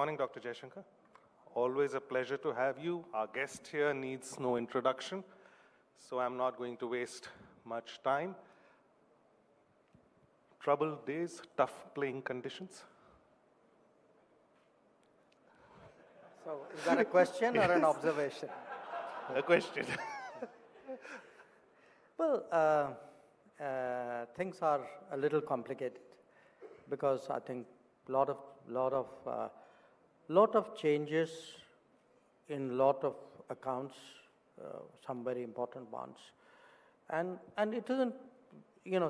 morning, Dr. Jaishankar. Always a pleasure to have you. Our guest here needs no introduction, so I'm not going to waste much time. Troubled days, tough playing conditions. So, is that a question or an observation? A question. Well, things are a little complicated because I think lot of changes in lot of accounts, some very important ones, and it isn't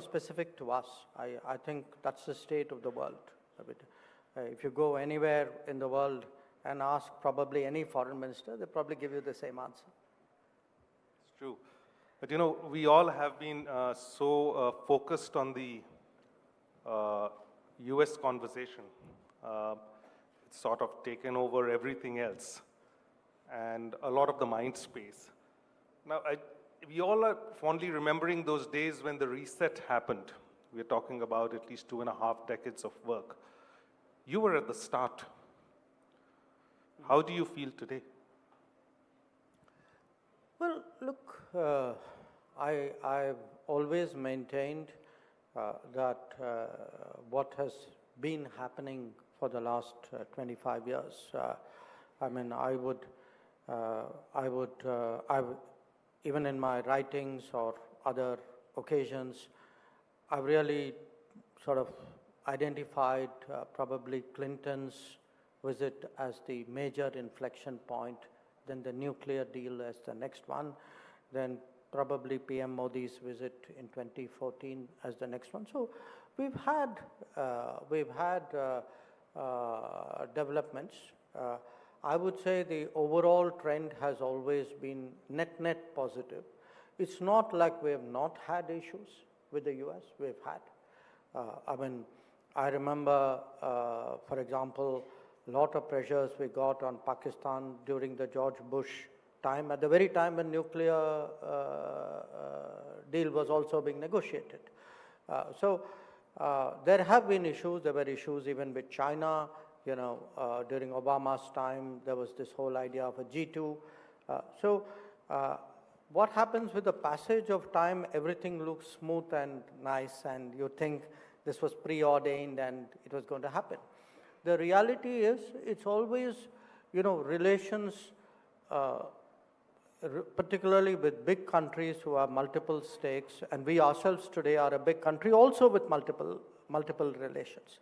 specific to us. I think that's the state of the world. If you go anywhere in the world and ask probably any foreign minister, they probably give you the same answer. It's true. But we all have been so focused on the US conversation. It's sort of taken over everything else and a lot of the mind space. Now, we all are fondly remembering those days when the reset happened. We're talking about at least 2.5 decades of work. You were at the start. How do you feel today? Well, look, I've always maintained that what has been happening for the last 25 years, I mean, I would, even in my writings or other occasions, I've really sort of identified probably Clinton's visit as the major inflection point, then the nuclear deal as the next one, then probably PM Modi's visit in 2014 as the next one. So we've had developments. I would say the overall trend has always been net positive. It's not like we have not had issues with the US. We've had. I mean, I remember, for example, a lot of pressures we got on Pakistan during the George Bush time, at the very time when nuclear deal was also being negotiated. So there have been issues. There were issues even with China. During Obama's time, there was this whole idea of a G2. So what happens with the passage of time, everything looks smooth and nice, and you think this was preordained and it was going to happen. The reality is, it's always, relations, particularly with big countries who have multiple stakes, and we ourselves today are a big country also with multiple relations.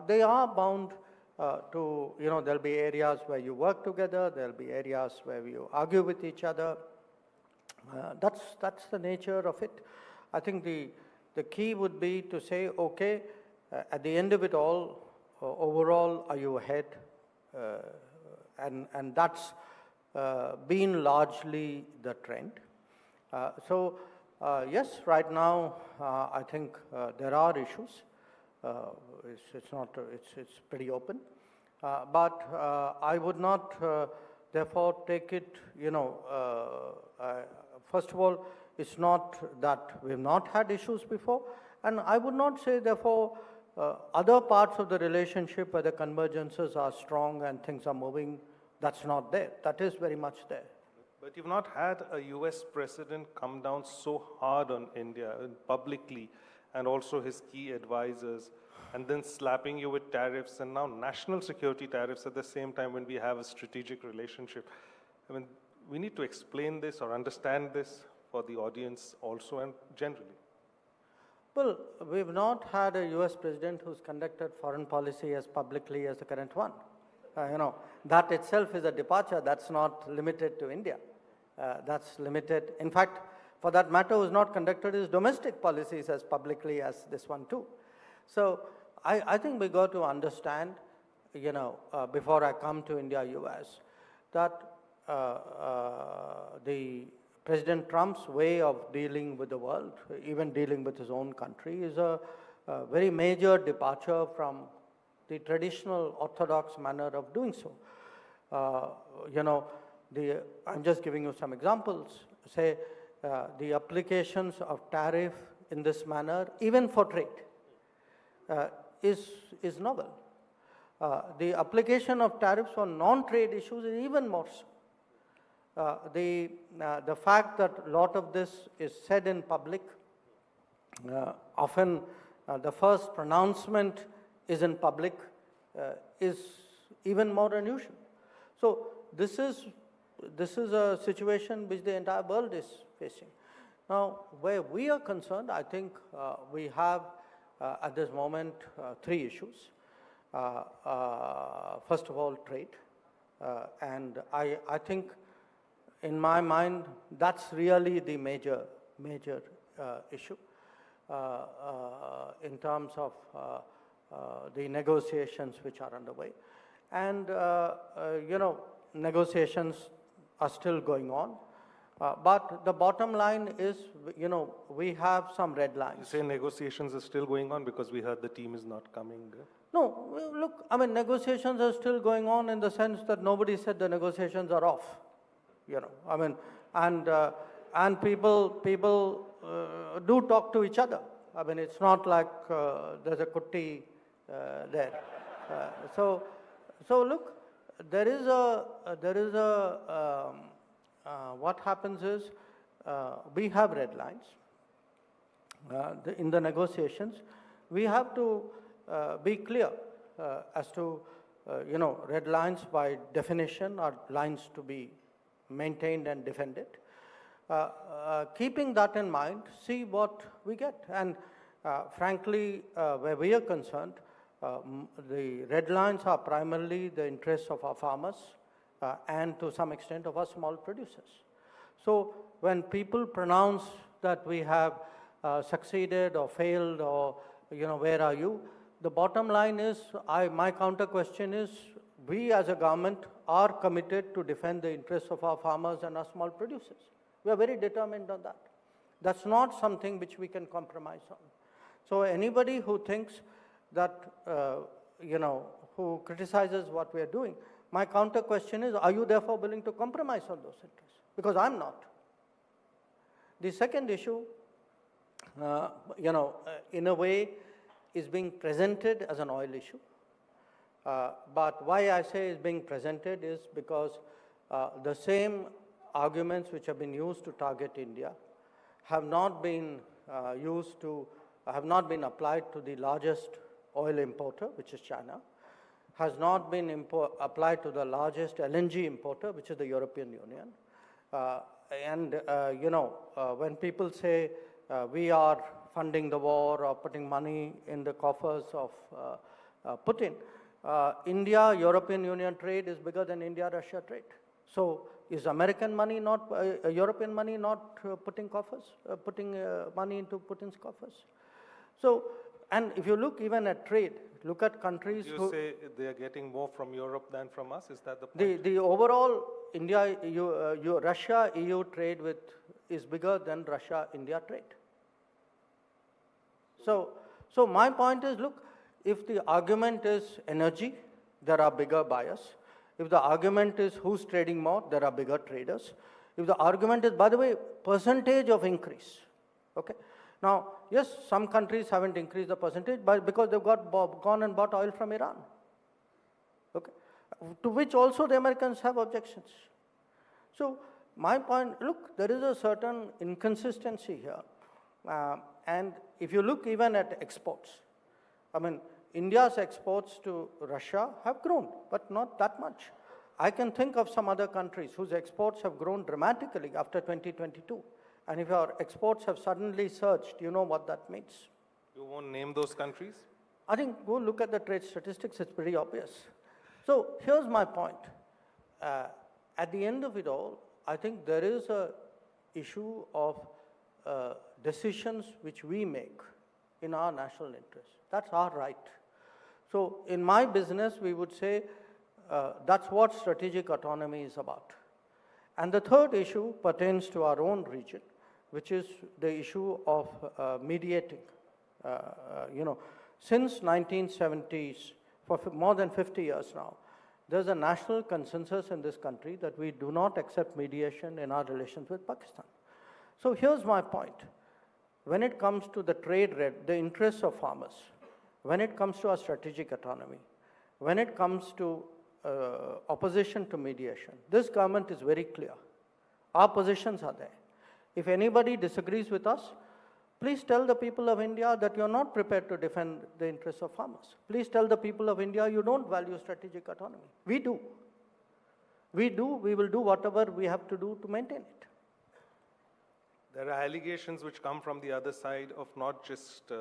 They are bound to, there'll be areas where you work together, there'll be areas where you argue with each other. That's the nature of it. I think the key would be to say, okay, at the end of it all, overall, are you ahead? And that's been largely the trend. So yes, right now, I think there are issues. It's pretty open. But I would not, therefore, take it, first of all, it's not that we've not had issues before. And I would not say, therefore, other parts of the relationship where the convergences are strong and things are moving, that's not there. That is very much there. But you've not had a US president come down so hard on India publicly, and also his key advisors, and then slapping you with tariffs and now national security tariffs at the same time when we have a strategic relationship. I mean, we need to explain this or understand this for the audience also and generally. Well, we've not had a US president who's conducted foreign policy as publicly as the current one. That itself is a departure. That's not limited to India. That's limited. In fact, for that matter, who's not conducted his domestic policies as publicly as this one too. So I think we got to understand, before I come to India-US, that the President Trump's way of dealing with the world, even dealing with his own country, is a very major departure from the traditional orthodox manner of doing so. I'm just giving you some examples. Say, the applications of tariff in this manner, even for trade, is novel. The application of tariffs on non-trade issues is even more so. The fact that a lot of this is said in public, often the first pronouncement is in public, is even more unusual. So this is a situation which the entire world is facing. Now, where we are concerned, I think we have at this moment 3 issues. First of all, trade. And I think, in my mind, that's really the major issue in terms of the negotiations which are underway. And, negotiations are still going on. But the bottom line is, we have some red lines. You say negotiations are still going on because we heard the team is not coming. No, look, I mean, negotiations are still going on in the sense that nobody said the negotiations are off. I mean, and people do talk to each other. I mean, it's not like there's a kutti there. So look, there is a what happens is we have red lines in the negotiations. We have to be clear as to red lines by definition are lines to be maintained and defended. Keeping that in mind, see what we get. And frankly, where we are concerned, the red lines are primarily the interests of our farmers and to some extent of our small producers. So when people pronounce that we have succeeded or failed or, where are you? The bottom line is, my counter question is, we as a government are committed to defend the interests of our farmers and our small producers. We are very determined on that. That's not something which we can compromise on. So anybody who thinks that, who criticizes what we are doing, my counter question is, are you therefore willing to compromise on those interests? Because I'm not. The second issue, in a way, is being presented as an oil issue. But why I say is being presented is because the same arguments which have been used to target India have not been applied to the largest oil importer, which is China, has not been applied to the largest LNG importer, which is the European Union. When people say we are funding the war or putting money in the coffers of Putin, India, European Union trade is bigger than India-Russia trade. So is American money not, European money not putting money into Putin's coffers? So, and if you look even at trade, look at countries You say they are getting more from Europe than from us? Is that the point? The overall India, Russia-EU trade is bigger than Russia-India trade. So my point is, look, if the argument is energy, there are bigger buyers. If the argument is who's trading more, there are bigger traders. If the argument is, by the way, percentage of increase, okay? Now, yes, some countries haven't increased the percentage because they've gone and bought oil from Iran, okay? To which also the Americans have objections. So my point, look, there is a certain inconsistency here. And if you look even at exports, I mean, India's exports to Russia have grown, but not that much. I can think of some other countries whose exports have grown dramatically after 2022. And if our exports have suddenly surged, you know what that means. You won't name those countries? I think go look at the trade statistics, it's pretty obvious. So here's my point. At the end of it all, I think there is an issue of decisions which we make in our national interest. That's our right. So in my business, we would say that's what strategic autonomy is about. And the third issue pertains to our own region, which is the issue of mediating. Since 1970s, for more than 50 years now, there's a national consensus in this country that we do not accept mediation in our relations with Pakistan. So here's my point. When it comes to the trade, the interests of farmers, when it comes to our strategic autonomy, when it comes to opposition to mediation, this government is very clear. Our positions are there. If anybody disagrees with us, please tell the people of India that you're not prepared to defend the interests of farmers. Please tell the people of India you don't value strategic autonomy. We do. We will do whatever we have to do to maintain it. There are allegations which come from the other side of not just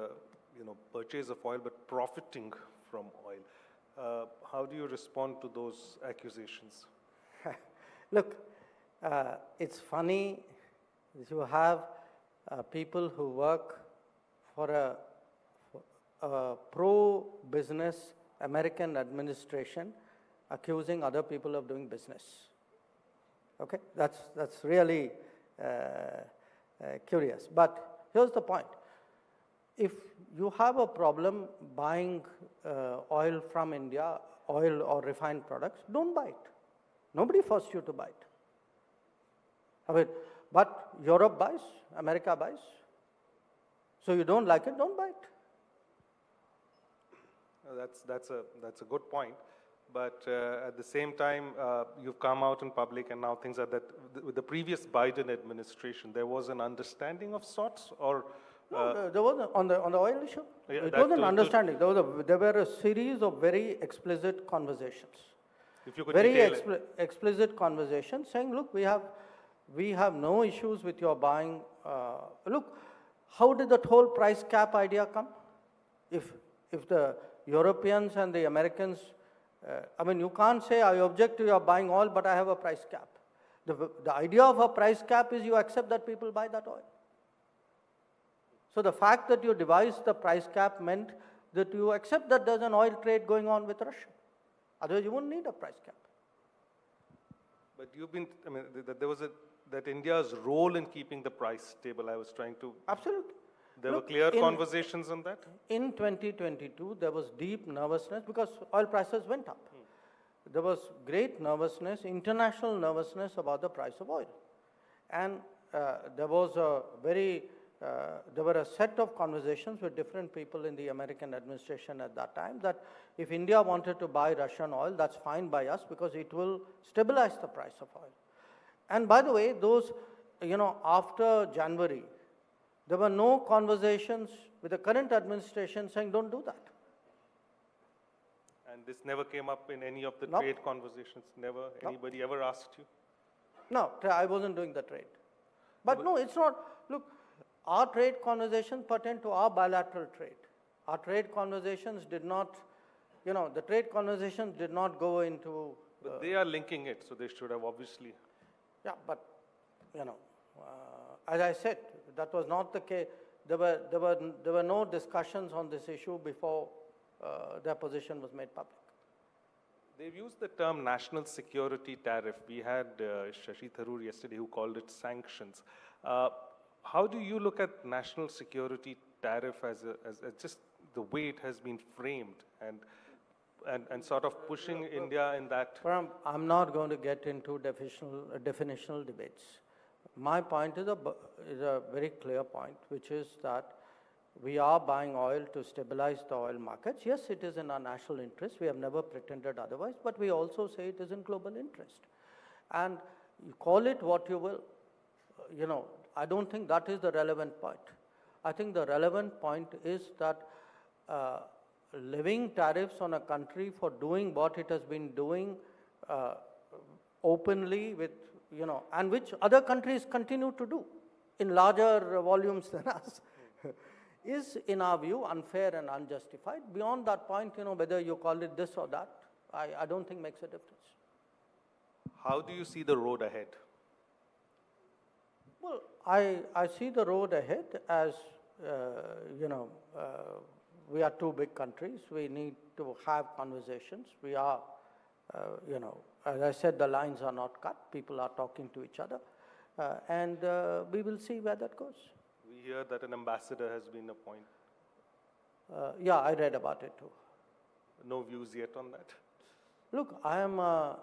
purchase of oil, but profiting from oil. How do you respond to those accusations? Look, it's funny that you have people who work for a pro-business American administration accusing other people of doing business. Okay, that's really curious. But here's the point. If you have a problem buying oil from India, oil or refined products, don't buy it. Nobody forced you to buy it. I mean, but Europe buys, America buys. So you don't like it, don't buy it. That's a good point. But at the same time, you've come out in public, and now things are that with the previous Biden administration, there was an understanding of sorts, or no, there wasn't on the oil issue. Yeah, it was an understanding. There were a series of very explicit conversations. If you could very explicit conversations saying, look, we have no issues with your buying. Look, how did that whole price cap idea come? If the Europeans and the Americans, I mean, you can't say I object to your buying oil, but I have a price cap. The idea of a price cap is you accept that people buy that oil. So the fact that you devised the price cap meant that you accept that there's an oil trade going on with Russia. Otherwise, you wouldn't need a price cap. But there was that India's role in keeping the price stable, I was trying to... Absolutely. There were clear conversations on that? In 2022, there was deep nervousness because oil prices went up. There was great nervousness, international nervousness about the price of oil. And there was there were a set of conversations with different people in the American administration at that time that if India wanted to buy Russian oil, that's fine by us because it will stabilize the price of oil. And by the way, those, after January, there were no conversations with the current administration saying don't do that. And this never came up in any of the No. trade conversations? Never? No. Anybody ever asked you? No, I wasn't doing the trade. But no, it's not. Look, our trade conversations pertain to our bilateral trade. Our trade conversations did not, the trade conversations did not go into... But they are linking it, so they should have obviously... Yeah, but, as I said, that was not the case. There were no discussions on this issue before their position was made public. They've used the term national security tariff. We had Shashi Tharoor yesterday who called it sanctions. How do you look at national security tariff as just the way it has been framed and sort of pushing India in that? Pranab, I'm not going to get into definitional debates. My point is a very clear point, which is that we are buying oil to stabilize the oil markets. Yes, it is in our national interest. We have never pretended otherwise, but we also say it is in global interest. And you call it what you will, I don't think that is the relevant point. I think the relevant point is that levying tariffs on a country for doing what it has been doing openly with, and which other countries continue to do in larger volumes than us, is, in our view, unfair and unjustified. Beyond that point, whether you call it this or that, I don't think makes a difference. How do you see the road ahead? Well, I see the road ahead as, we are two big countries. We need to have conversations. We are, as I said, the lines are not cut. People are talking to each other. And we will see where that goes. We hear that an ambassador has been appointed. Yeah, I read about it too. No views yet on that? Look, I am a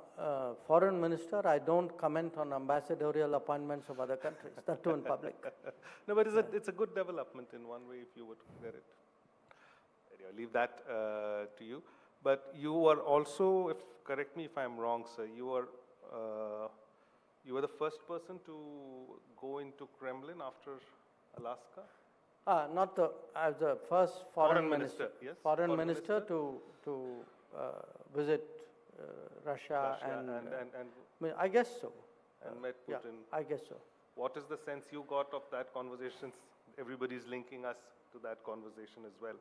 foreign minister. I don't comment on ambassadorial appointments of other countries, that too in public. No, but it's a good development in one way if you would declare it. Anyway, I'll leave that to you. But you were also, if correct me if I'm wrong, sir, you were the first person to go into Kremlin after Alaska? Not the, as the first foreign minister, yes. foreign minister to visit Russia, and I mean, I guess so. And met Yeah, Putin. I guess so. What is the sense you got of that conversation? Everybody's linking us to that conversation as well.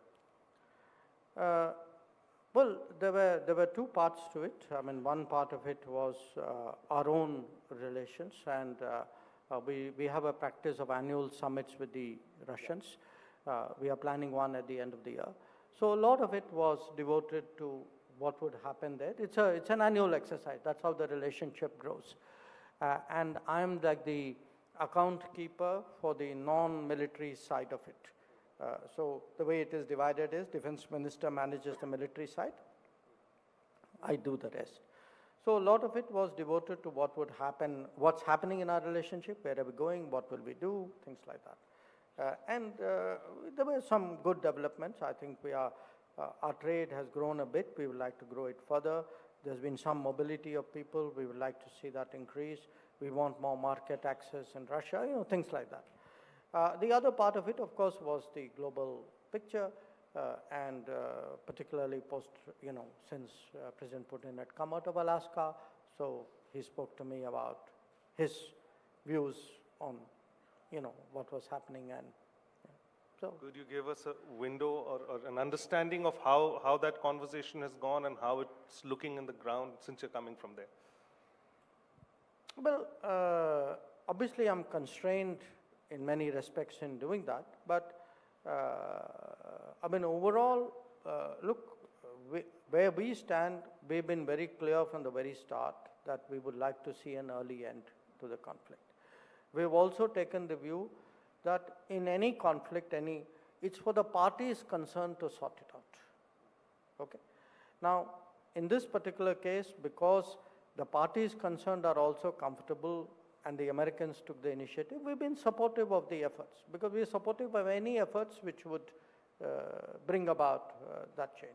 Well, there were two parts to it. I mean, one part of it was our own relations, and we have a practice of annual summits with the Russians. We are planning one at the end of the year. So a lot of it was devoted to what would happen there. It's an annual exercise. That's how the relationship grows. And I'm like the account keeper for the non-military side of it. So the way it is divided is defense minister manages the military side. I do the rest. So a lot of it was devoted to what would happen, what's happening in our relationship, where are we going, what will we do, things like that. And there were some good developments. I think our trade has grown a bit. We would like to grow it further. There's been some mobility of people. We would like to see that increase. We want more market access in Russia, things like that. The other part of it, of course, was the global picture, and particularly post, since President Putin had come out of Alaska, so he spoke to me about his views on, what was happening, and so. Could you give us a window or an understanding of how that conversation has gone and how it's looking in the ground since you're coming from there? Well, obviously I'm constrained in many respects in doing that, but I mean, overall, look, where we stand, we've been very clear from the very start that we would like to see an early end to the conflict. We've also taken the view that in any conflict, it's for the parties concerned to sort it out. Okay? Now, in this particular case, because the parties concerned are also comfortable and the Americans took the initiative, we've been supportive of the efforts, because we are supportive of any efforts which would bring about that change.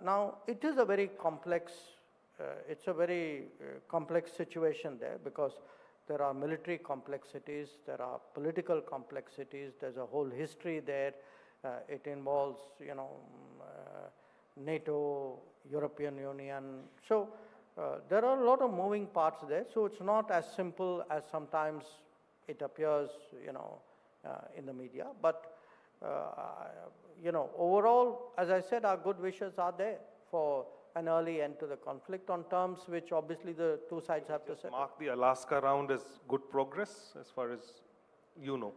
Now, it is a very complex, complex situation there, because there are military complexities, there are political complexities, there's a whole history there. It involves, NATO, European Union. So there are a lot of moving parts there. So it's not as simple as sometimes it appears, in the media. But, overall, as I said, our good wishes are there for an early end to the conflict on terms which obviously the two sides have to settle. Mark the Alaska round as good progress as far as you know?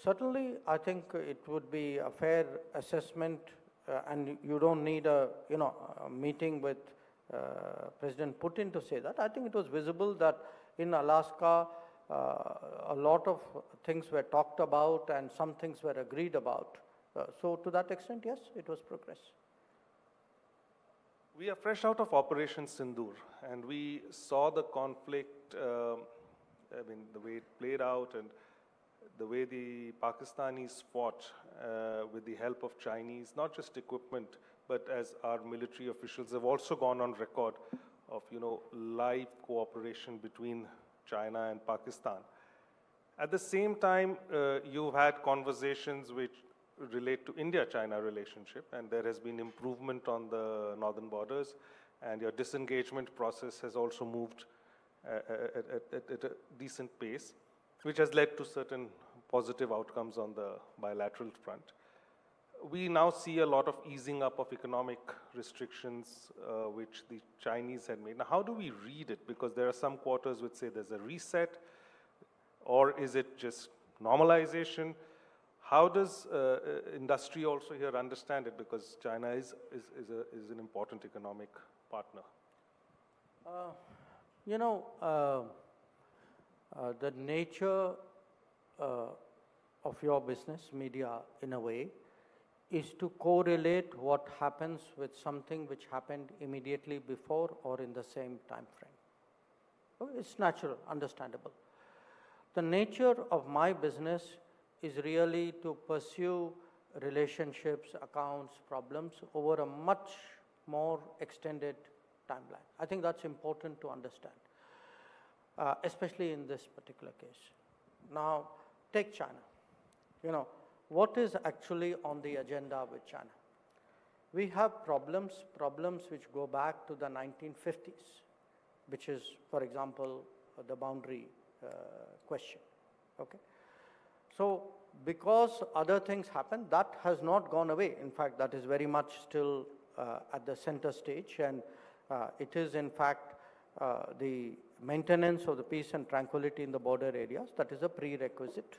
Certainly I think it would be a fair assessment, and you don't need a meeting with President Putin to say that. I think it was visible that in Alaska a lot of things were talked about and some things were agreed about. So to that extent, yes, it was progress. We are fresh out of Operation Sindoor, and we saw the conflict, the way it played out and the way the Pakistanis fought with the help of Chinese, not just equipment, but as our military officials have also gone on record of, live cooperation between China and Pakistan. At the same time, you've had conversations which relate to India-China relationship, and there has been improvement on the northern borders, and your disengagement process has also moved at a decent pace, which has led to certain positive outcomes on the bilateral front. We now see a lot of easing up of economic restrictions which the Chinese had made. Now, how do we read it? Because there are some quarters which say there's a reset, or is it just normalization? How does industry also here understand it? Because China is an important economic partner. The nature of your business, media, in a way, is to correlate what happens with something which happened immediately before or in the same time frame. It's natural, understandable. The nature of my business is really to pursue relationships, accounts, problems over a much more extended timeline. I think that's important to understand, especially in this particular case. Now, take China. You know, what is actually on the agenda with China? We have problems which go back to the 1950s, which is, for example, the boundary question, okay? So, because other things happen, that has not gone away. In fact, that is very much still at the center stage, and it is in fact the maintenance of the peace and tranquility in the border areas that is a prerequisite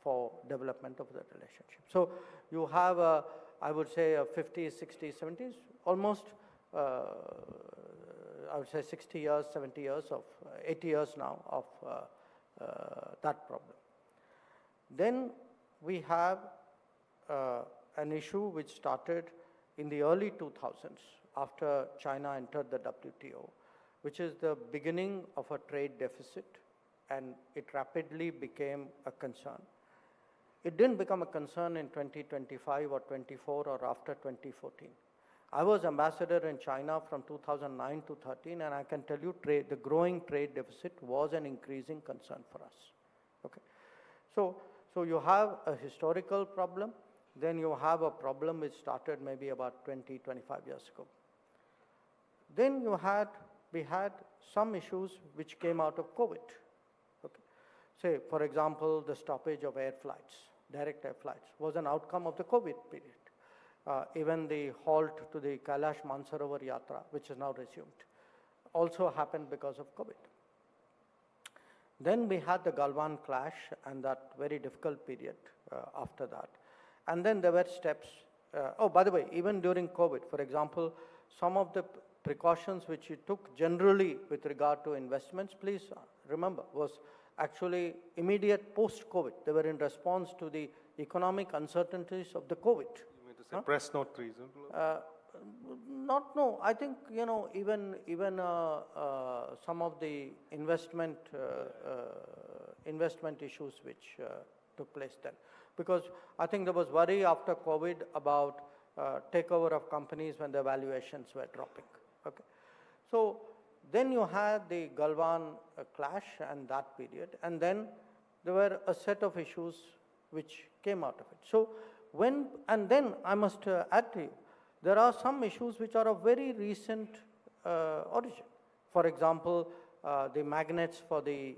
for development of the relationship. So you have a, I would say, a 50s, 60s, 70s, almost I would say 60 years, 70 years of 80 years now of that problem. Then we have an issue which started in the early 2000s after China entered the WTO, which is the beginning of a trade deficit, and it rapidly became a concern. It didn't become a concern in 2025 or 24 or after 2014. I was ambassador in China from 2009 to 13, and I can tell you the growing trade deficit was an increasing concern for us. Okay, so you have a historical problem, then you have a problem which started maybe about 20, 25 years ago. Then we had some issues which came out of COVID. Okay, say for example, the stoppage of air flights, direct air flights, was an outcome of the COVID period. Even the halt to the Kailash Mansarovar Yatra, which is now resumed, also happened because of COVID. Then we had the Galwan clash and that very difficult period after that. And then there were steps. Oh, by the way, even during COVID, for example, some of the precautions which we took generally with regard to investments, please remember, was actually immediate post-COVID. They were in response to the economic uncertainties of the COVID. You mean to say press note reason? No. I think, you know, even some of the investment issues which took place then. Because I think there was worry after COVID about takeover of companies when the valuations were dropping. Okay, so then you had the Galwan clash and that period, and then there were a set of issues which came out of it. So and then I must add to you, there are some issues which are of very recent origin. For example, the magnets for the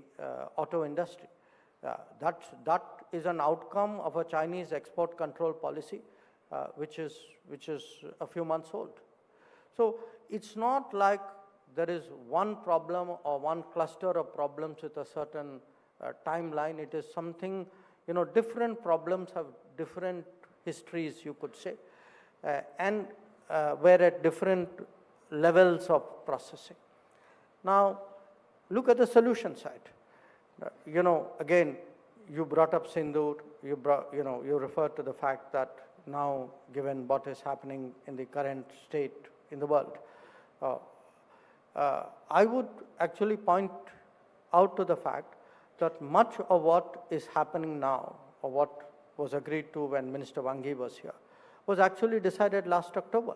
auto industry. That is an outcome of a Chinese export control policy, which is a few months old. So it's not like there is one problem or one cluster of problems with a certain timeline. It is something, you know, different problems have different histories, you could say, and were at different levels of processing. Now, look at the solution side. You know, again, you brought up Sindoor. You referred to the fact that now, given what is happening in the current state in the world, I would actually point out to the fact that much of what is happening now, or what was agreed to when Minister Wang Yi was here, was actually decided last October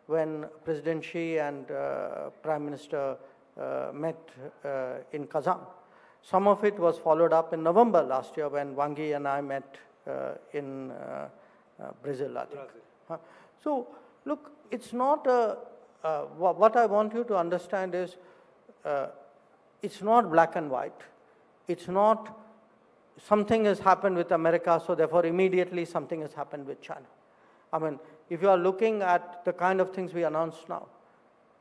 when President Xi and Prime Minister met in Kazan. Some of it was followed up in November last year when Wang Yi and I met in Brazil, I think. So, look, it's not what I want you to understand is it's not black and white. It's not something has happened with America, so therefore immediately something has happened with China. I mean, if you are looking at the kind of things we announced now,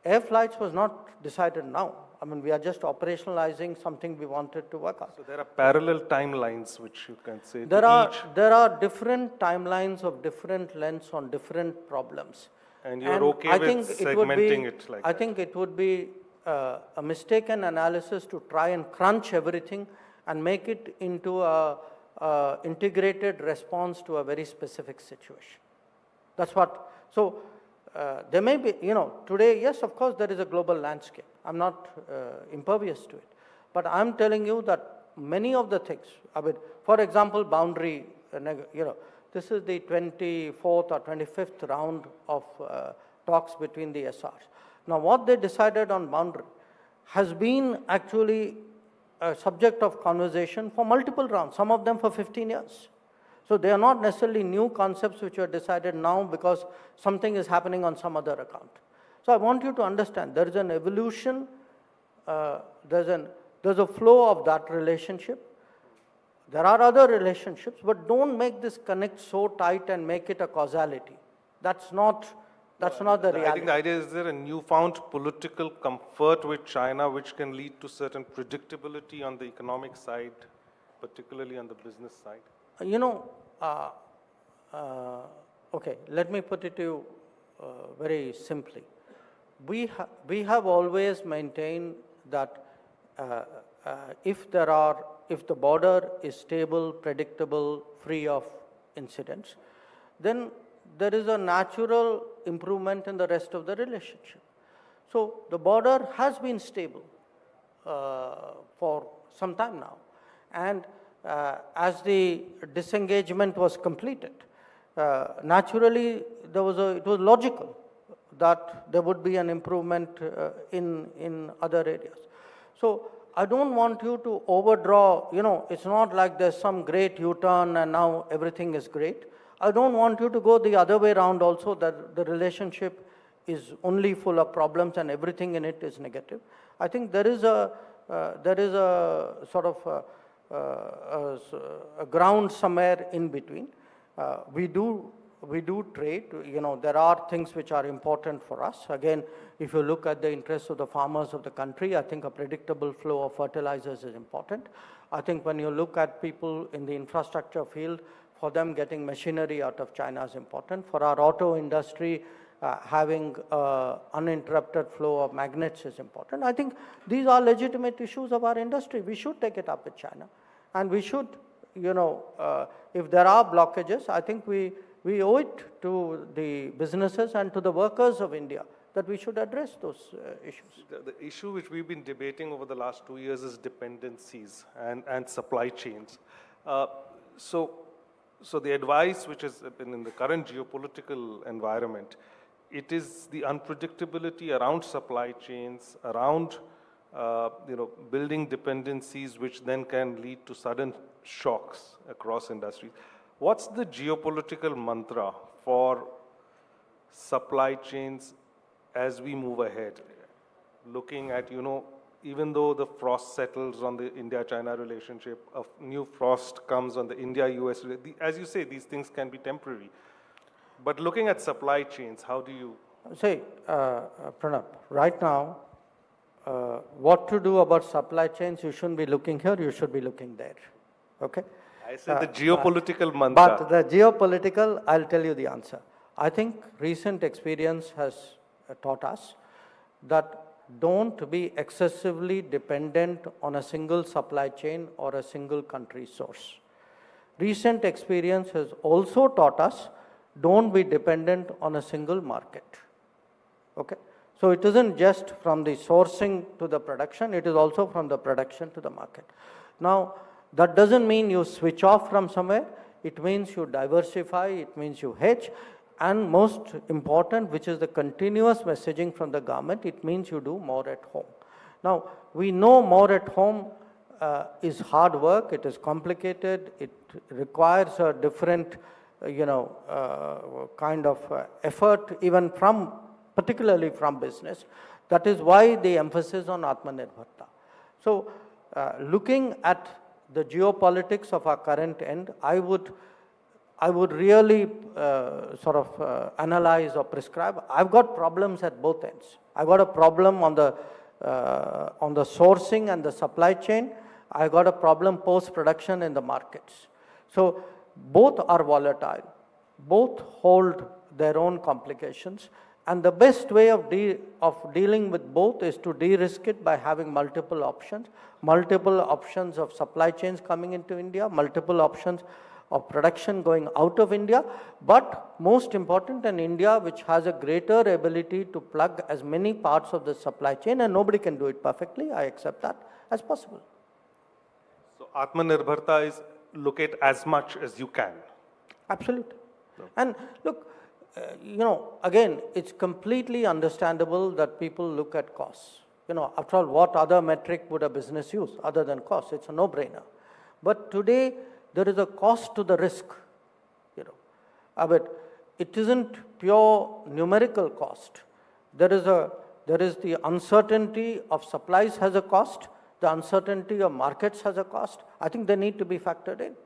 air flights was not decided now. I mean, we are just operationalizing something we wanted to work out. So there are parallel timelines which you can say there are different timelines of different lengths on different problems. And you're okay with segmenting it like that? I think it would be a mistaken analysis to try and crunch everything and make it into a integrated response to a very specific situation. That's what, so there may be, you know, today, yes, of course, there is a global landscape. I'm not impervious to it. But I'm telling you that many of the things, I mean, for example, boundary, you know, This is the 24th or 25th round of talks between the SRs. Now, what they decided on boundary has been actually a subject of conversation for multiple rounds, some of them for 15 years. So they are not necessarily new concepts which are decided now because something is happening on some other account. So I want you to understand there is an evolution, there's a flow of that relationship. There are other relationships, but don't make this connect so tight and make it a causality. That's not the reality. I think the idea is there a newfound political comfort with China which can lead to certain predictability on the economic side, particularly on the business side? You know, okay, let me put it to you very simply. We have always maintained that if the border is stable, predictable, free of incidents, then there is a natural improvement in the rest of the relationship. So the border has been stable for some time now, and as the disengagement was completed, naturally it was logical that there would be an improvement in other areas. So I don't want you to overdraw, you know, it's not like there's some great U-turn and now everything is great. I don't want you to go the other way around also, that the relationship is only full of problems and everything in it is negative. I think there is a sort of a ground somewhere in between. We do trade, you know, there are things which are important for us. Again, if you look at the interests of the farmers of the country, I think a predictable flow of fertilizers is important. I think when you look at people in the infrastructure field, for them getting machinery out of China is important. For our auto industry, having uninterrupted flow of magnets is important. I think these are legitimate issues of our industry. We should take it up with China. And we should, you know, if there are blockages, I think we owe it to the businesses and to the workers of India that we should address those issues. The issue which we've been debating over the last 2 years is dependencies and supply chains. So the advice which has been in the current geopolitical environment, it is the unpredictability around supply chains, around building dependencies which then can lead to sudden shocks across industries. What's the geopolitical mantra for supply chains as we move ahead? Looking at, you know, even though the frost settles on the India-China relationship, a new frost comes on the India-US, as you say, these things can be temporary. But looking at supply chains, how do you? Say, Pranab, right now, what to do about supply chains, you shouldn't be looking here, you should be looking there, okay? I said the geopolitical mantra. But the geopolitical, I'll tell you the answer. I think recent experience has taught us that don't be excessively dependent on a single supply chain or a single country source. Recent experience has also taught us don't be dependent on a single market, okay? So it isn't just from the sourcing to the production, it is also from the production to the market. Now, that doesn't mean you switch off from somewhere, it means you diversify, it means you hedge, and most important, which is the continuous messaging from the government, it means you do more at home. Now, we know more at home is hard work, it is complicated, it requires a different, kind of effort, even particularly from business. That is why the emphasis on Atmanirbharta. So, looking at the geopolitics of our current end, I would really analyze or prescribe. I've got problems at both ends. I've got a problem on the sourcing and the supply chain. I've got a problem post-production in the markets. So both are volatile. Both hold their own complications. And the best way of dealing with both is to de-risk it by having multiple options of supply chains coming into India, multiple options of production going out of India, but most important in India, which has a greater ability to plug as many parts of the supply chain, and nobody can do it perfectly, I accept that, as possible. So Atmanirbharta is look at as much as you can. Absolutely. No. And look, again, it's completely understandable that people look at costs. After all, what other metric would a business use other than cost? It's a no-brainer. But today, there is a cost to the risk. But it isn't pure numerical cost. There is the uncertainty of supplies has a cost. The uncertainty of markets has a cost. I think they need to be factored in.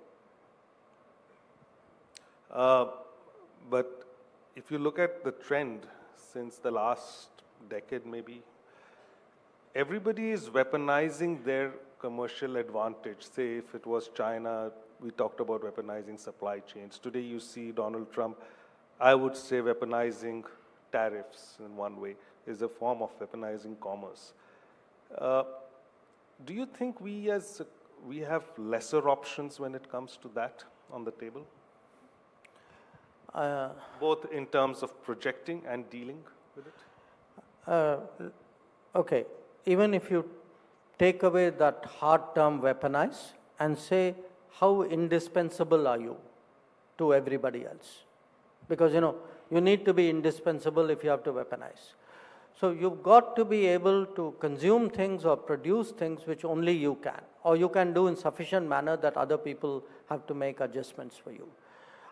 But if you look at the trend since the last decade maybe, everybody is weaponizing their commercial advantage. Say if it was China, we talked about weaponizing supply chains. Today you see Donald Trump, I would say weaponizing tariffs in one way, is a form of weaponizing commerce. Do you think we have lesser options when it comes to that on the table? Both in terms of projecting and dealing with it? Okay, even if you take away that hard term weaponize and say how indispensable are you to everybody else? Because you need to be indispensable if you have to weaponize. So you've got to be able to consume things or produce things which only you can, or you can do in sufficient manner that other people have to make adjustments for you.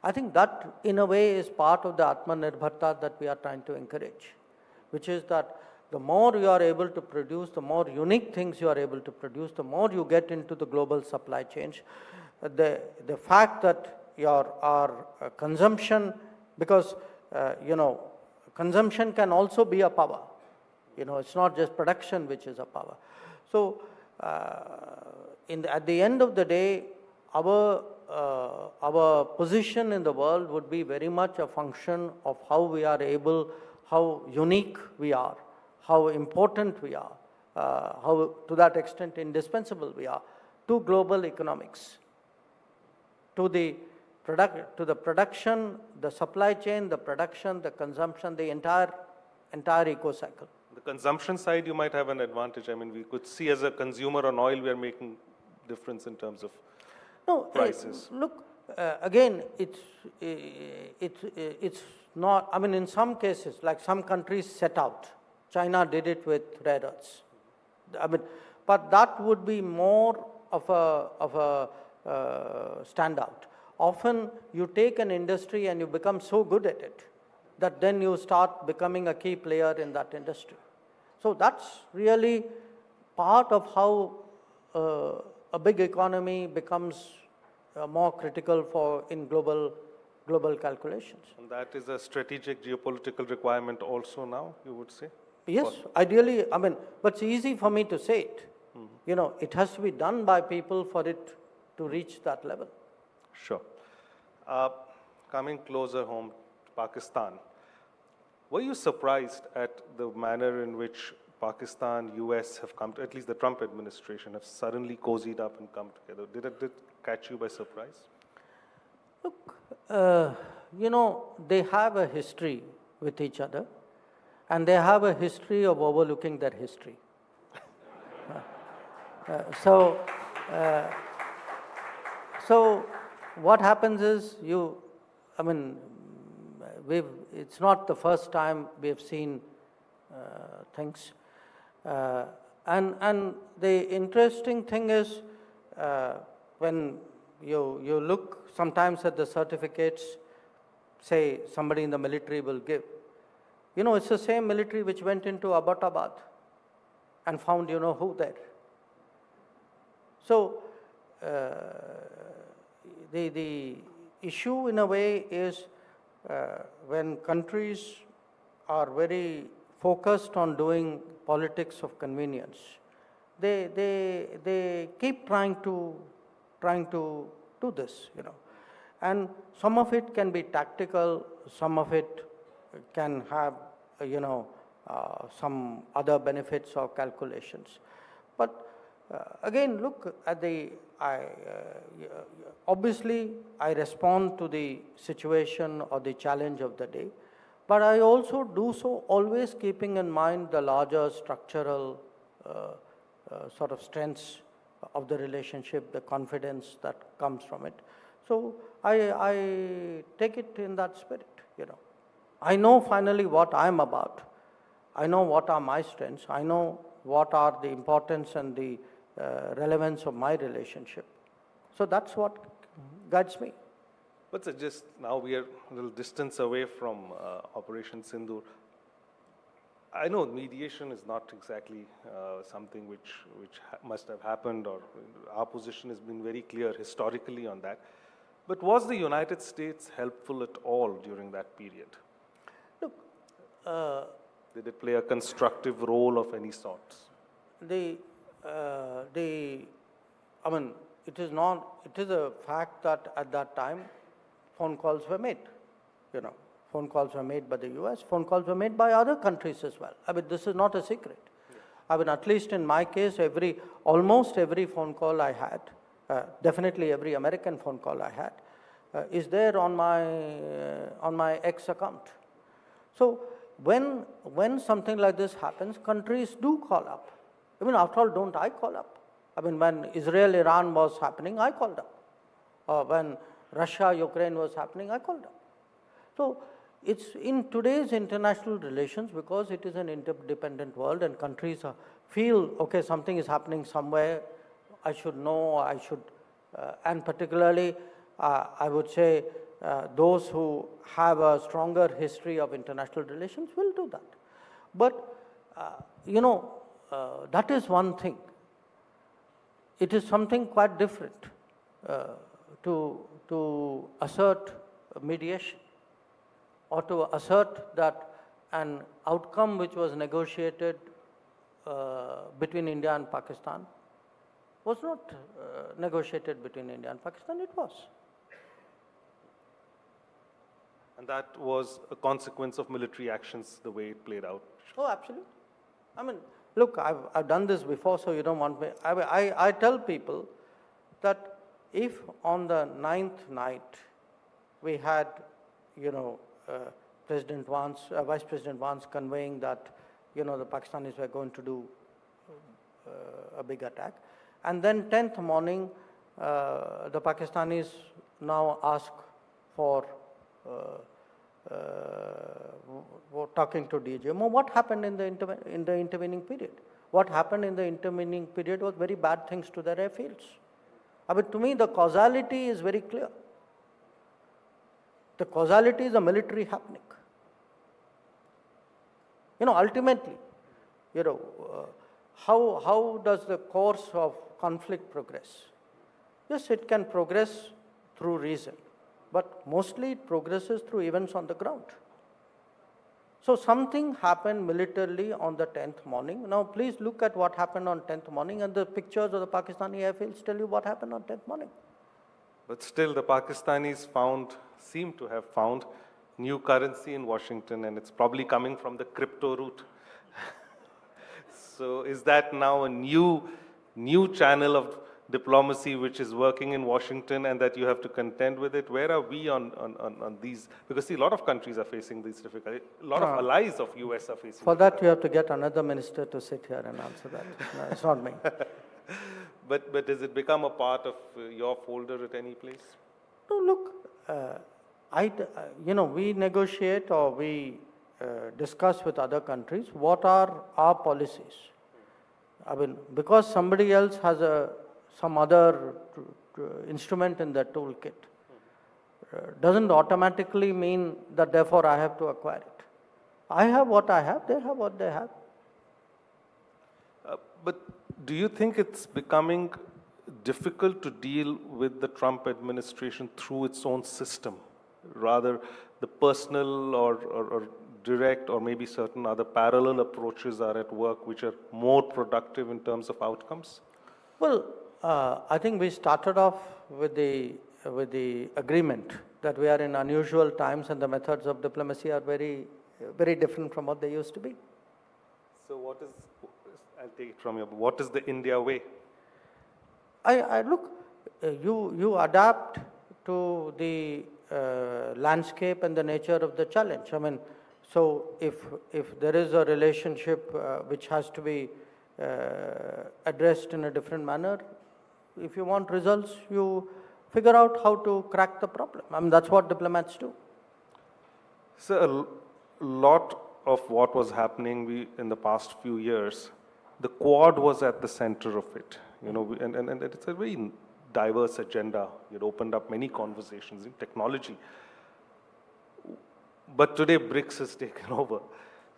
I think that in a way is part of the Atmanirbharta that we are trying to encourage, which is that the more you are able to produce, the more unique things you are able to produce, the more you get into the global supply chain. The fact that our consumption, because consumption can also be a power. It's not just production which is a power. So at the end of the day, our position in the world would be very much a function of how we are able, how unique we are, how important we are, how to that extent indispensable we are to global economics, to the production, the supply chain, the production, the consumption, the entire eco-cycle. The consumption side, you might have an advantage. I mean, we could see as a consumer on oil, we are making difference in terms of prices. Look, again, it's not, I mean, in some cases, like some countries set out. China did it with rare earths. I mean, but that would be more of a standout. Often you take an industry and you become so good at it that then you start becoming a key player in that industry. So that's really part of how a big economy becomes more critical in global calculations. And that is a strategic geopolitical requirement also now, you would say? Yes, ideally, I mean, but it's easy for me to say it. It has to be done by people for it to reach that level. Sure. Coming closer home, Pakistan. Were you surprised at the manner in which Pakistan, US have come to, at least the Trump administration, have suddenly cozied up and come together? Did it catch you by surprise? Look, they have a history with each other, and they have a history of overlooking their history. So what happens is it's not the first time we have seen things. And the interesting thing is when you look sometimes at the certificates, say somebody in the military will give, it's the same military which went into Abbottabad and found who there. So the issue in a way is when countries are very focused on doing politics of convenience, they keep trying to do this, and some of it can be tactical, some of it can have some other benefits or calculations. But again, look at obviously I respond to the situation or the challenge of the day, but I also do so always keeping in mind the larger structural sort of strengths of the relationship, the confidence that comes from it. So I take it in that spirit, you know. I know finally what I'm about. I know what are my strengths. I know what are the importance and the relevance of my relationship. So that's what guides me. But sir, just now we are a little distance away from Operation Sindoor. I know mediation is not exactly something which must have happened, or our position has been very clear historically on that. But was the United States helpful at all during that period? Look, did it play a constructive role of any sort? I mean, it is a fact that at that time, phone calls were made, you know. Phone calls were made by the US, phone calls were made by other countries as well. I mean, this is not a secret. I mean, at least in my case, almost every phone call I had, definitely every American phone call I had, is there on my X account. So when something like this happens, countries do call up. I mean, after all, don't I call up? I mean, when Israel-Iran was happening, I called up. Or when Russia-Ukraine was happening, I called up. So it's in today's international relations, because it is an interdependent world and countries feel, okay, something is happening somewhere, I should know, and particularly, I would say, those who have a stronger history of international relations will do that. But, you know, that is one thing. It is something quite different to assert mediation, or to assert that an outcome which was negotiated between India and Pakistan was not negotiated between India and Pakistan, it was. And that was a consequence of military actions, the way it played out? Oh, absolutely. I mean, look, I've done this before, so you don't want me. I tell people that if on the 9th night we had, you know, Vice President Vance conveying that, you know, the Pakistanis were going to do a big attack, and then 10th morning, the Pakistanis now ask for talking to DGMO. What happened in the intervening period? What happened in the intervening period was very bad things to their airfields. I mean, to me, the causality is very clear. The causality is a military happening. You know, ultimately, you know, how does the course of conflict progress? Yes, it can progress through reason, but mostly it progresses through events on the ground. So something happened militarily on the 10th morning. Now, please look at what happened on 10th morning, and the pictures of the Pakistani airfields tell you what happened on 10th morning. But still, the Pakistanis seem to have found new currency in Washington, and it's probably coming from the crypto route. So is that now a new channel of diplomacy which is working in Washington, and that you have to contend with it? Where are we on these? Because see, a lot of countries are facing these difficulties. A lot of allies of US are facing. For that, you have to get another minister to sit here and answer that. No, it's not me. But does it become a part of your folder at any place? No, look, you know, we negotiate or we discuss with other countries what are our policies. I mean, because somebody else has some other instrument in their toolkit, doesn't automatically mean that therefore I have to acquire it. I have what I have, they have what they have. But do you think it's becoming difficult to deal with the Trump administration through its own system? Rather, the personal or direct or maybe certain other parallel approaches are at work which are more productive in terms of outcomes? Well, I think we started off with the agreement that we are in unusual times and the methods of diplomacy are very, very different from what they used to be. So what is, I'll take it from you, what is the India way? Look, you adapt to the landscape and the nature of the challenge. I mean, so if there is a relationship which has to be addressed in a different manner, if you want results, you figure out how to crack the problem. I mean, that's what diplomats do. So a lot of what was happening in the past few years, the Quad was at the center of it, and it's a very diverse agenda. It opened up many conversations in technology. But today BRICS has taken over.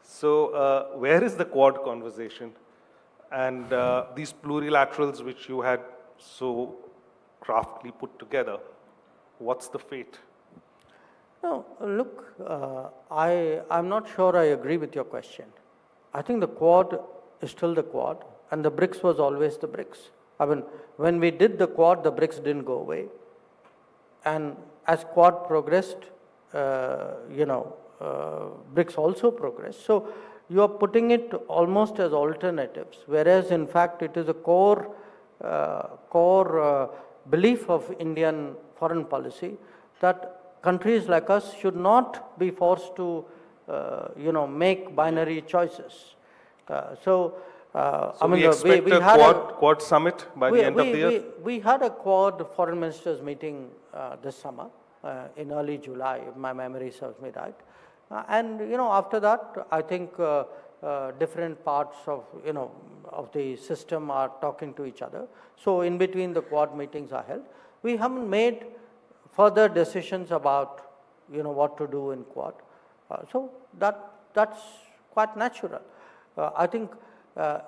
So where is the Quad conversation? And these plurilaterals which you had so craftily put together, what's the fate? No, look, I'm not sure I agree with your question. I think the Quad is still the Quad, and the BRICS was always the BRICS. I mean, when we did the Quad, the BRICS didn't go away. And as Quad progressed, BRICS also progressed. So you are putting it almost as alternatives, whereas in fact it is a core belief of Indian foreign policy that countries like us should not be forced to, make binary choices. So we expect a Quad summit by the end of the year? We had a Quad foreign ministers meeting this summer in early July, if my memory serves me right. And after that, I think different parts of the system are talking to each other. So in between the Quad meetings are held. We haven't made further decisions about what to do in Quad. So that's quite natural. I think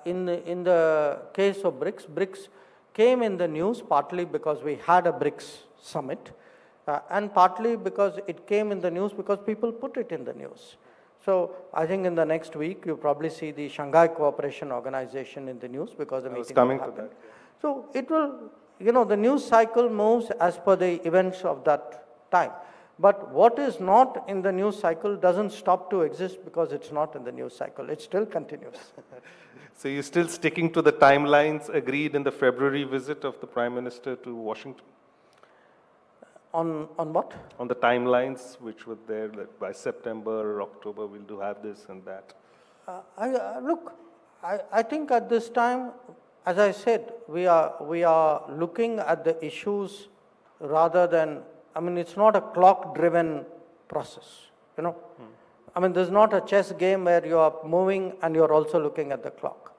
in the case of BRICS came in the news partly because we had a BRICS summit, and partly because it came in the news because people put it in the news. So I think in the next week you'll probably see the Shanghai Cooperation Organization in the news because the meeting will happen. So it will, the news cycle moves as per the events of that time. But what is not in the news cycle doesn't stop to exist because it's not in the news cycle. It still continues. So you're still sticking to the timelines agreed in the February visit of the Prime Minister to Washington? On what? On the timelines which were there, that by September or October we'll do have this and that. I think at this time, as I said, we are looking at the issues rather than, it's not a clock-driven process, I mean, there's not a chess game where you are moving and you're also looking at the clock.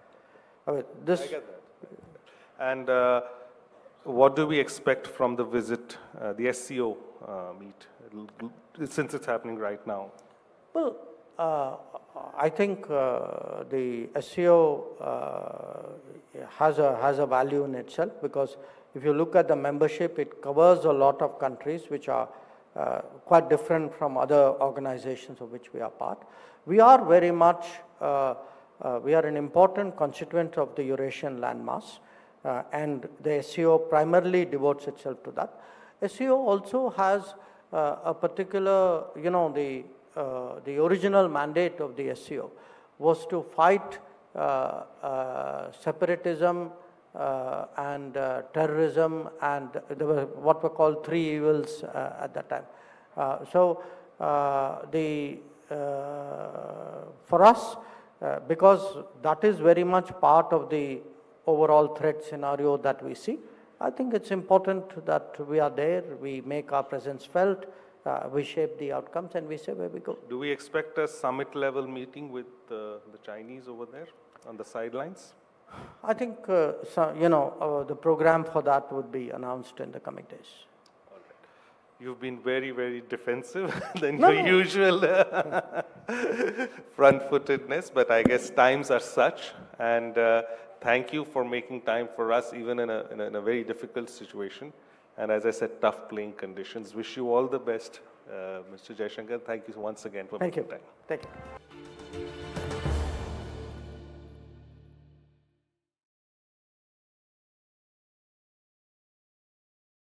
I get that. And what do we expect from the visit, the SCO meet, since it's happening right now? Well, I think the SCO has a value in itself because if you look at the membership, it covers a lot of countries which are quite different from other organizations of which we are part. We are very much, we are an important constituent of the Eurasian landmass. And the SCO primarily devotes itself to that. SCO also has a particular, the original mandate of the SCO was to fight separatism and terrorism, and there were what were called three evils at that time. For us, because that is very much part of the overall threat scenario that we see, I think it's important that we are there, we make our presence felt, we shape the outcomes, and we say where we go. Do we expect a summit-level meeting with the Chinese over there on the sidelines? I think, the program for that would be announced in the coming days. All right. You've been very, very defensive than your usual front-footedness, but I guess times are such, and thank you for making time for us, even in a very difficult situation. And as I said, tough playing conditions. Wish you all the best, Mr. Jaishankar. Thank you once again for making time. Thank you.